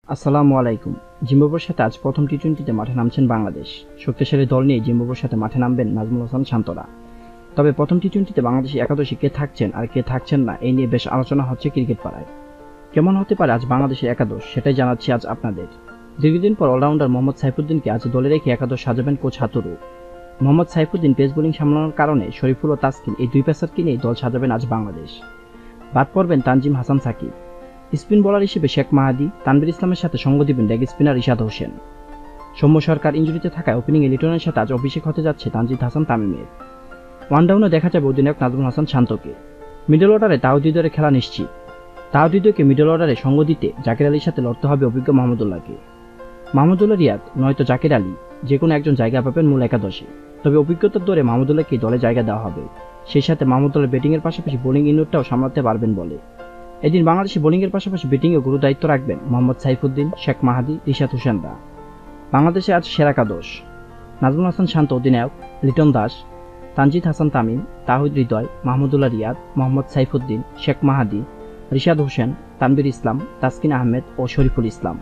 আসসালামু আলাইকুম। জিম্বাবুয়ের সাথে আজ প্রথম টি-টোয়েন্টিতে মাঠে নামছেন বাংলাদেশ। শক্তিশালী দল নিয়ে জিম্বাবুয়ের সাথে মাঠে নামবেন নাজমুল হাসান শান্তরা। তবে প্রথম টি-টোয়েন্টিতে বাংলাদেশি একাদশে কে থাকছেন আর কে থাকছেন না এই নিয়ে বেশ আলোচনা হচ্ছে ক্রিকেট পাড়ায়। কেমন হতে পারে আজ বাংলাদেশের একাদশ সেটাই জানাচ্ছি আজ আপনাদের। দীর্ঘদিন পর অলরাউন্ডার মোহাম্মদ সাইফুদ্দিনকে আজ দলে রেখে একাদশ সাজাবেন coach Hathuru. Mohammad Saifuddin pace bowling সামলানোর কারণে শরীফুল ও তাসকিন এই দুই পেসারকে নিয়ে দল সাজাবেন আজ বাংলাদেশ। বাদ পড়বেন তানজিম হাসান সাকিব। স্পিন বোলার হিসেবে শেখ মাহাদি, তানভীর ইসলামের সাথে সঙ্গ দিবেন লেগ স্পিনার রিশাদ হোসেন। সৌম্য সরকার ইনজুরিতে থাকায় ওপেনিংয়ে লিটনের সাথে আজ অভিষেক হতে যাচ্ছে তানজিদ হাসান তামিমের। ওয়ান ডাউনে দেখা যাবে অধিনায়ক নাজমুল হাসান শান্তকে। মিডল অর্ডারে তাওহিদের খেলা নিশ্চিত। তাওহিদকে মিডল অর্ডারে সঙ্গ দিতে জাকির আলীর সাথে লড়তে হবে অভিজ্ঞ মাহমুদুল্লাহকে। মাহমুদুল্লাহ রিয়াদ নয়তো জাকির আলী যে কোনো একজন জায়গা পাবেন মূল একাদশে। তবে অভিজ্ঞতার দরে মাহমুদুল্লাহকে দলে জায়গা দেওয়া হবে। সেই সাথে মাহমুদুল্লাহ ব্যাটিংয়ের পাশাপাশি বোলিং ইউনিটটাও সামলাতে পারবেন বলে। এদিন বাংলাদেশি বোলিংয়ের পাশাপাশি ব্যাটিংয়ে গুরু দায়িত্ব রাখবেন মোহাম্মদ সাইফুদ্দিন, শেখ মাহাদি, রিশাদ হোসেনরা। বাংলাদেশে আজ সেরা একাদশ: নাজমুল হাসান শান্ত অধিনায়ক, লিটন দাস, তানজিদ হাসান তামিম, তাহিদ হৃদয়, মাহমুদুল্লাহ রিয়াদ, মোহাম্মদ সাইফুদ্দিন, শেখ মাহাদি, রিশাদ হোসেন, তানভীর ইসলাম, তাসকিন আহমেদ ও শরীফুল ইসলাম।